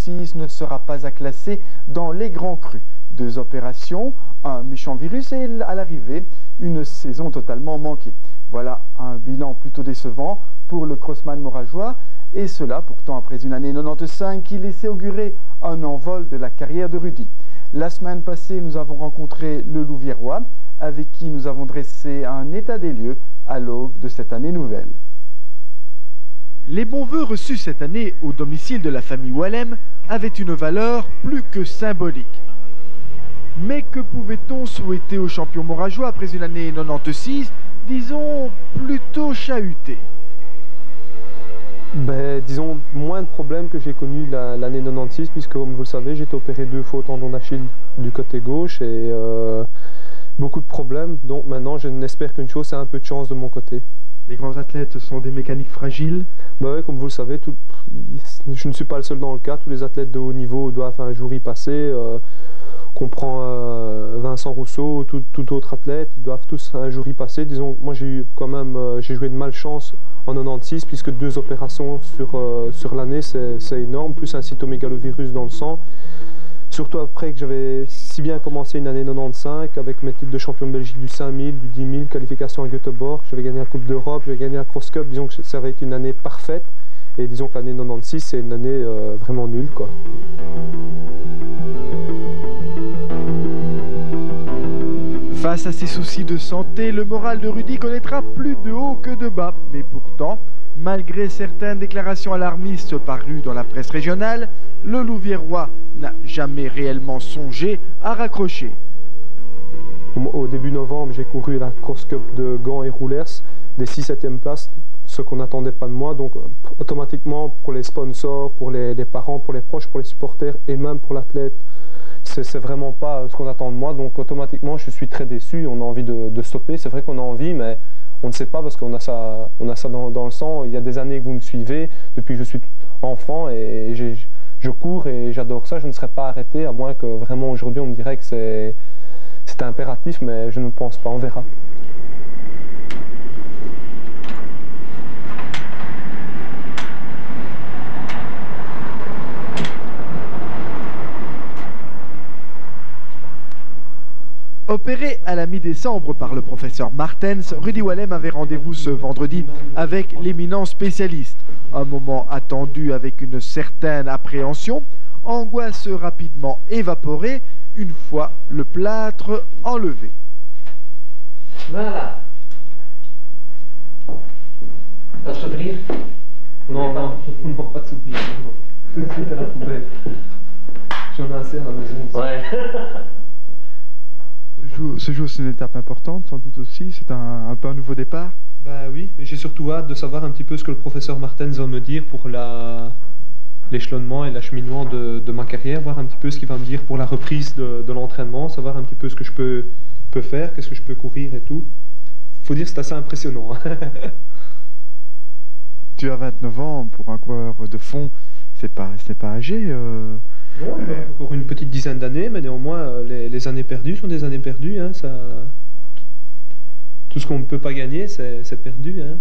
6 ne sera pas à classer dans les grands crus. 2 opérations, un méchant virus et à l'arrivée, une saison totalement manquée. Voilà un bilan plutôt décevant pour le crossman morageois, et cela pourtant après une année 95 qui laissait augurer un envol de la carrière de Rudy. La semaine passée, nous avons rencontré le Louviérois, avec qui nous avons dressé un état des lieux à l'aube de cette année nouvelle. Les bons vœux reçus cette année au domicile de la famille Wallem avaient une valeur plus que symbolique. Mais que pouvait-on souhaiter aux champions morageois après une année 96, disons, plutôt chahutée? Disons, moins de problèmes que j'ai connus l'année 96, puisque comme vous le savez, j'ai été opéré 2 fois au tendon d'Achille du côté gauche et beaucoup de problèmes. Donc maintenant, je n'espère qu'une chose, c'est un peu de chance de mon côté. Les grands athlètes sont des mécaniques fragiles? Oui, comme vous le savez, je ne suis pas le seul dans le cas. Tous les athlètes de haut niveau doivent un jour y passer. Qu'on prend Vincent Rousseau ou tout autre athlète, ils doivent tous un jour y passer. Disons, moi j'ai joué de malchance en 96, puisque 2 opérations sur l'année, c'est énorme, plus un cytomégalovirus dans le sang. Surtout après que j'avais si bien commencé une année 95 avec mes titres de champion de Belgique du 5000, du 10 000, qualification à Göteborg, j'avais gagné la Coupe d'Europe, j'avais gagné la Cross Cup. Disons que ça avait été une année parfaite, et disons que l'année 96 c'est une année vraiment nulle, quoi. Face à ses soucis de santé, le moral de Rudy connaîtra plus de haut que de bas. Mais pourtant, malgré certaines déclarations alarmistes parues dans la presse régionale, le Louviérois n'a jamais réellement songé à raccrocher. Au début novembre, j'ai couru la Cross Cup de Gand et Roulers, des 6-7e places, ce qu'on n'attendait pas de moi. Donc automatiquement, pour les sponsors, pour les parents, pour les proches, pour les supporters et même pour l'athlète, c'est vraiment pas ce qu'on attend de moi. Donc automatiquement, je suis très déçu. On a envie de stopper. C'est vrai qu'on a envie, mais on ne sait pas, parce qu'on a ça dans le sang. Il y a des années que vous me suivez, depuis que je suis enfant, et je cours et j'adore ça. Je ne serais pas arrêté, à moins que vraiment aujourd'hui on me dirait que c'est impératif, mais je ne pense pas. On verra. Opéré à la mi-décembre par le professeur Martens, Rudy Wallem avait rendez-vous ce vendredi avec l'éminent spécialiste. Un moment attendu avec une certaine appréhension, angoisse rapidement évaporée une fois le plâtre enlevé. Voilà. Pas de souvenir? Non, pas de souvenir. Tout de suite à la poubelle. J'en ai assez à la maison. Ouais. Ce jour, c'est une étape importante, sans doute aussi. C'est un peu un nouveau départ. Bah oui, mais j'ai surtout hâte de savoir un petit peu ce que le professeur Martens va me dire pour l'échelonnement et l'acheminement de ma carrière, voir un petit peu ce qu'il va me dire pour la reprise de l'entraînement, savoir un petit peu ce que je peux faire, qu'est-ce que je peux courir et tout. Faut dire que c'est assez impressionnant. Tu as 29 ans, pour un coureur de fond, c'est pas âgé. Non, encore une petite dizaine d'années, mais néanmoins, les années perdues sont des années perdues. Hein, tout ce qu'on ne peut pas gagner, c'est perdu. Hein.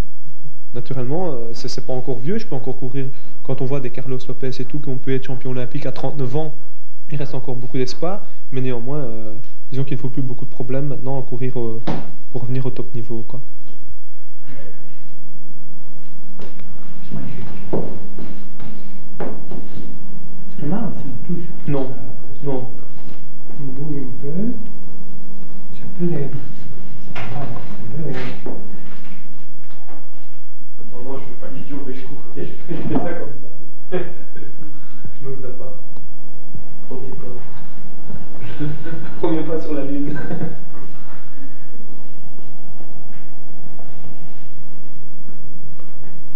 Naturellement, c'est pas encore vieux, je peux encore courir. Quand on voit des Carlos Lopez et tout, qu'on peut être champion olympique à 39 ans, il reste encore beaucoup d'espoir, mais néanmoins, disons qu'il ne faut plus beaucoup de problèmes maintenant à courir pour revenir au top niveau, quoi. C'est mal si on touche. Non, non. On bouge un peu, ça peut l'être. Ça va, ça peut l'être. Non, je ne fais pas l'idiot, mais je cours. Je fais ça comme ça. Je n'oserais pas. Premier pas. Premier pas sur la lune.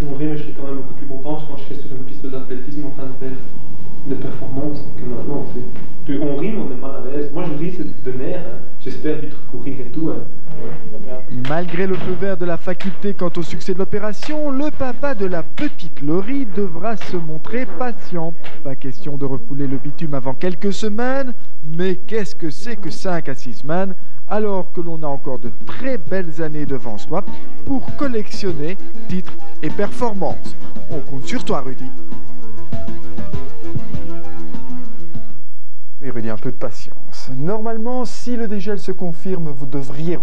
En vrai, mais je serais quand même beaucoup plus content quand je serais sur une piste d'athlétisme en train de faire des performances que maintenant. On rit, mais on est mal à l'aise. Moi, je ris, c'est de nerfs. Hein. J'espère vite courir et tout. Hein. Malgré le feu vert de la faculté quant au succès de l'opération, le papa de la petite Laurie devra se montrer patient. Pas question de refouler le bitume avant quelques semaines, mais qu'est-ce que c'est que 5 à 6 semaines, alors que l'on a encore de très belles années devant soi pour collectionner titres et performances. On compte sur toi, Rudy. Rudy, un peu de patience. Normalement, si le dégel se confirme, vous devriez